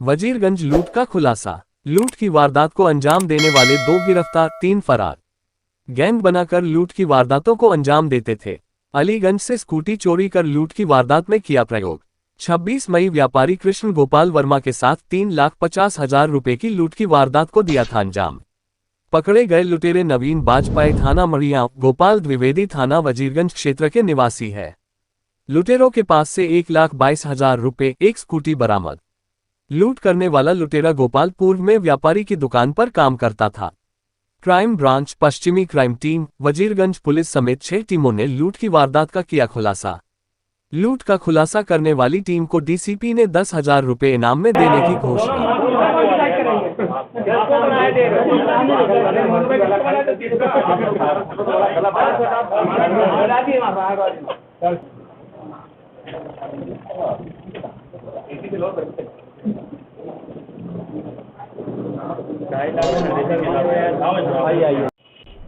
वजीरगंज लूट का खुलासा। लूट की वारदात को अंजाम देने वाले 2 गिरफ्तार, 3 फरार। गैंग बनाकर लूट की वारदातों को अंजाम देते थे। अलीगंज से स्कूटी चोरी कर लूट की वारदात में किया प्रयोग। 26 मई व्यापारी कृष्ण गोपाल वर्मा के साथ 3,50,000 रुपए की लूट की वारदात को दिया था अंजाम। पकड़े गए लुटेरे नवीन बाजपेयी थाना मड़िया, गोपाल द्विवेदी थाना वजीरगंज क्षेत्र के निवासी है। लुटेरों के पास से 1,22,000 रुपए, एक स्कूटी बरामद। लूट करने वाला लुटेरा गोपाल पूर्व में व्यापारी की दुकान पर काम करता था। क्राइम ब्रांच, पश्चिमी क्राइम टीम, वजीरगंज पुलिस समेत 6 टीमों ने लूट की वारदात का किया खुलासा। लूट का खुलासा करने वाली टीम को डीसीपी ने 10,000 रुपए इनाम में देने की घोषणा।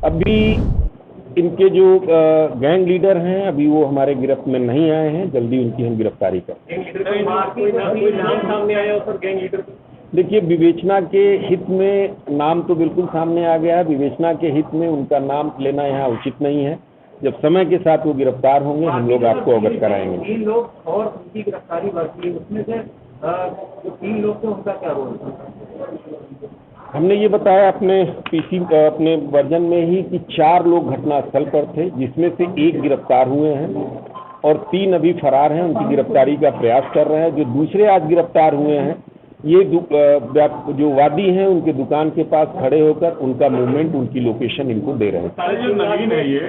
अभी इनके जो गैंग लीडर हैं अभी वो हमारे गिरफ्त में नहीं आए हैं, जल्दी उनकी हम गिरफ्तारी करें। देखिए, विवेचना के हित में नाम तो बिल्कुल सामने आ गया है। विवेचना के हित में उनका नाम लेना यहाँ उचित नहीं है। जब समय के साथ वो गिरफ्तार होंगे हम लोग आपको अवगत कराएंगे। 3 लोग और उनकी गिरफ्तारी बाकी है, उसमें से 3 लोग तो उनका क्या रोल है? हमने ये बताया अपने वर्जन में ही कि 4 लोग घटनास्थल पर थे, जिसमें से 1 गिरफ्तार हुए हैं और 3 अभी फरार हैं। उनकी गिरफ्तारी का प्रयास कर रहे हैं। जो दूसरे आज गिरफ्तार हुए हैं ये जो वादी हैं उनके दुकान के पास खड़े होकर उनका मूवमेंट, उनकी लोकेशन इनको दे रहे हैं। जो नवीन है ये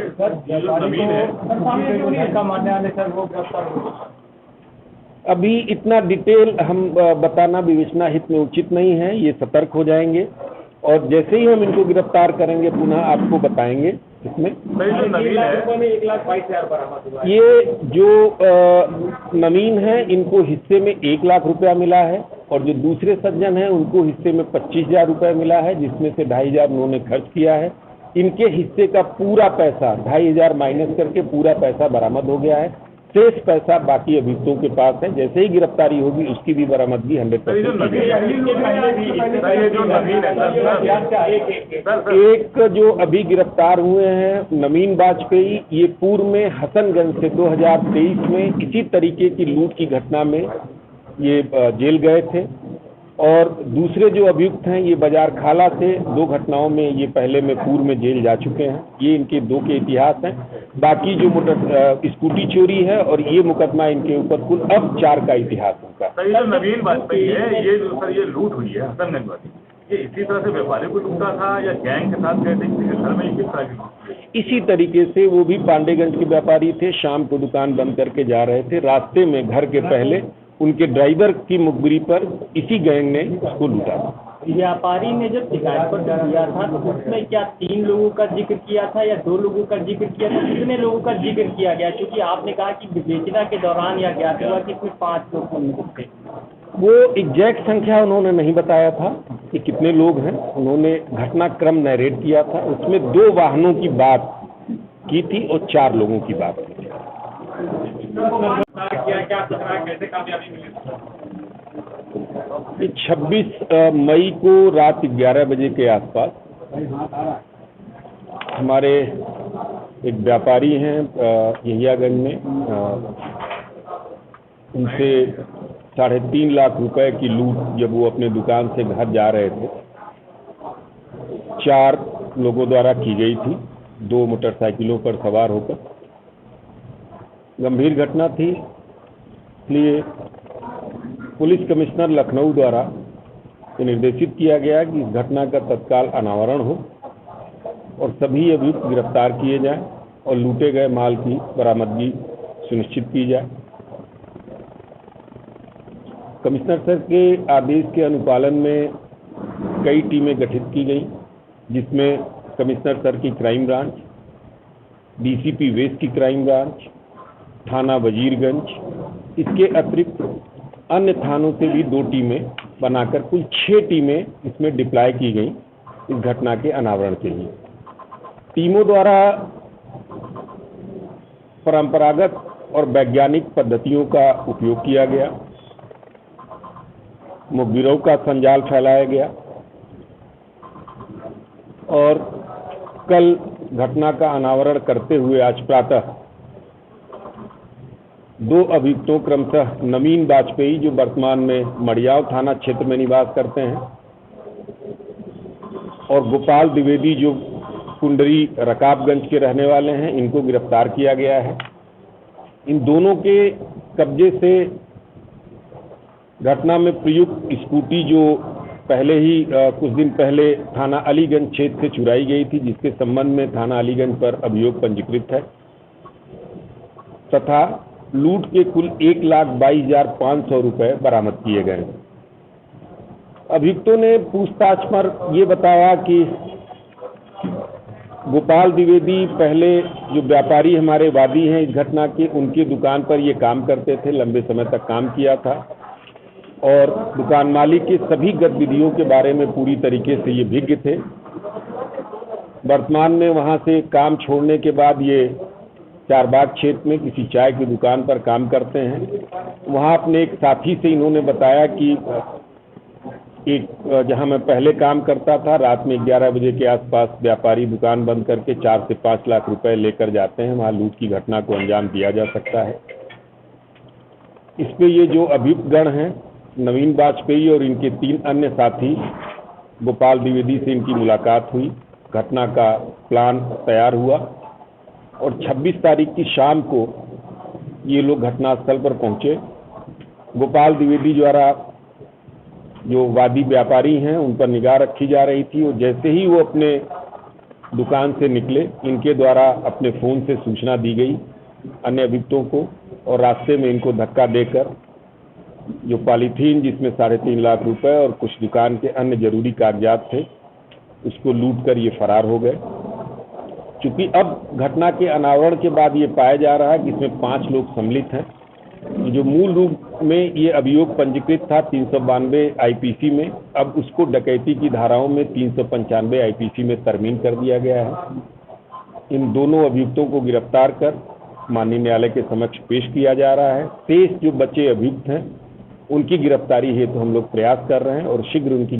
जो नवीन है का मानने आने सर वो गिरफ्तार अभी इतना डिटेल हम बताना विवेचना हित में उचित नहीं है। ये सतर्क हो जाएंगे और जैसे ही हम इनको गिरफ्तार करेंगे पुनः आपको बताएंगे। इसमें जो नवीन है 1,22,000 बरामद हुआ है। ये जो नवीन है इनको हिस्से में 1 लाख रुपया मिला है और जो दूसरे सज्जन हैं उनको हिस्से में 25,000 रुपये मिला है, जिसमें से 2,500 उन्होंने खर्च किया है। इनके हिस्से का पूरा पैसा 2,500 माइनस करके पूरा पैसा बरामद हो गया है। शेष पैसा बाकी अभियुक्तों के पास है। जैसे ही गिरफ्तारी होगी उसकी भी बरामदगी 100%। एक जो अभी गिरफ्तार हुए हैं नवीन बाजपेयी, ये पूर्व में हसनगंज से 2023 में इसी तरीके की लूट की घटना में ये जेल गए थे और दूसरे जो अभियुक्त हैं ये बाजार खाला से 2 घटनाओं में ये पहले में पूर्व में जेल जा चुके हैं। ये इनके 2 के इतिहास हैं। बाकी जो स्कूटी चोरी है और ये मुकदमा इनके ऊपर कुल अब 4 का इतिहास होगा। सर, ये जो नवीन बाजपेयी है ये जो सर ये लूट हुई है हसनगंज वाली, ये इसी तरह से व्यापारी को लूटा था या गैंग के साथ गए थे किसी के घर में, किस तरह की? इसी तरीके से वो भी पांडेगंज के व्यापारी थे। शाम को दुकान बंद करके जा रहे थे, रास्ते में घर के पहले उनके ड्राइवर की मुखबिरी पर इसी गैंग ने उसको लूटा। व्यापारी ने जब शिकायत पर दिया था तो उसमें क्या 3 लोगों का जिक्र किया था या 2 लोगों का जिक्र किया था? कितने लोगों का जिक्र किया गया? क्योंकि आपने कहा कि विवेचना के दौरान या ज्ञात हुआ कि इसमें 5 लोग थे। वो एग्जैक्ट संख्या उन्होंने नहीं बताया था कि कितने लोग हैं। उन्होंने घटनाक्रम नरेट किया था, उसमें 2 वाहनों की बात की थी और 4 लोगों की बात की थी। कैसे कामयाबी मिली? 26 मई को रात 11 बजे के आसपास हमारे एक व्यापारी हैं यहियागंज में, उनसे 3.5 लाख रुपए की लूट जब वो अपने दुकान से घर जा रहे थे 4 लोगों द्वारा की गई थी, 2 मोटरसाइकिलों पर सवार होकर। गंभीर घटना थी, इसलिए पुलिस कमिश्नर लखनऊ द्वारा ये निर्देशित किया गया कि इस घटना का तत्काल अनावरण हो और सभी अभियुक्त गिरफ्तार किए जाएं और लूटे गए माल की बरामदगी सुनिश्चित की जाए। कमिश्नर सर के आदेश के अनुपालन में कई टीमें गठित की गई, जिसमें कमिश्नर सर की क्राइम ब्रांच, डीसीपी वेस्ट की क्राइम ब्रांच, थाना वजीरगंज, इसके अतिरिक्त अन्य थानों से भी 2 टीमें बनाकर कुल 6 टीमें इसमें डिप्लॉय की गई इस घटना के अनावरण के लिए। टीमों द्वारा परंपरागत और वैज्ञानिक पद्धतियों का उपयोग किया गया। गिरोह का संजाल फैलाया गया और कल घटना का अनावरण करते हुए आज प्रातः 2 अभियुक्तों क्रमशः नवीन वाजपेयी, जो वर्तमान में मड़ियाव थाना क्षेत्र में निवास करते हैं, और गोपाल द्विवेदी, जो कुंडरी रकाबगंज के रहने वाले हैं, इनको गिरफ्तार किया गया है। इन दोनों के कब्जे से घटना में प्रयुक्त स्कूटी, जो पहले ही कुछ दिन पहले थाना अलीगंज क्षेत्र से चुराई गई थी, जिसके संबंध में थाना अलीगंज पर अभियोग पंजीकृत है, तथा लूट के कुल 1,22,500 रुपए बरामद किए गए। अभियुक्तों ने पूछताछ पर ये बताया कि गोपाल द्विवेदी पहले जो व्यापारी हमारे वादी हैं इस घटना के, उनकी दुकान पर ये काम करते थे, लंबे समय तक काम किया था और दुकान मालिक की सभी गतिविधियों के बारे में पूरी तरीके से ये विज्ञ थे। वर्तमान में वहाँ से काम छोड़ने के बाद ये चारबाग क्षेत्र में किसी चाय की दुकान पर काम करते हैं। वहाँ अपने एक साथी से इन्होंने बताया कि जहाँ मैं पहले काम करता था, रात में 11 बजे के आसपास व्यापारी दुकान बंद करके 4 से 5 लाख रुपए लेकर जाते हैं, वहाँ लूट की घटना को अंजाम दिया जा सकता है। इस पे ये जो अभियुक्त गण हैं, नवीन वाजपेयी और इनके 3 अन्य साथी, गोपाल द्विवेदी से इनकी मुलाकात हुई, घटना का प्लान तैयार हुआ और 26 तारीख की शाम को ये लोग घटनास्थल पर पहुंचे। गोपाल द्विवेदी द्वारा जो वादी व्यापारी हैं उन पर निगाह रखी जा रही थी और जैसे ही वो अपने दुकान से निकले, इनके द्वारा अपने फ़ोन से सूचना दी गई अन्य अभियुक्तों को और रास्ते में इनको धक्का देकर जो पॉलीथीन जिसमें 3.5 लाख रुपए और कुछ दुकान के अन्य जरूरी कागजात थे, उसको लूट कर ये फरार हो गए। चूँकि अब घटना के अनावरण के बाद ये पाया जा रहा है कि इसमें 5 लोग सम्मिलित हैं। जो मूल रूप में ये अभियोग पंजीकृत था 392 आईपीसी में, अब उसको डकैती की धाराओं में 395 आईपीसी में तरमीम कर दिया गया है। इन दोनों अभियुक्तों को गिरफ्तार कर माननीय न्यायालय के समक्ष पेश किया जा रहा है। शेष जो बचे अभियुक्त हैं उनकी गिरफ्तारी हेतु हम लोग प्रयास कर रहे हैं और शीघ्र उनकी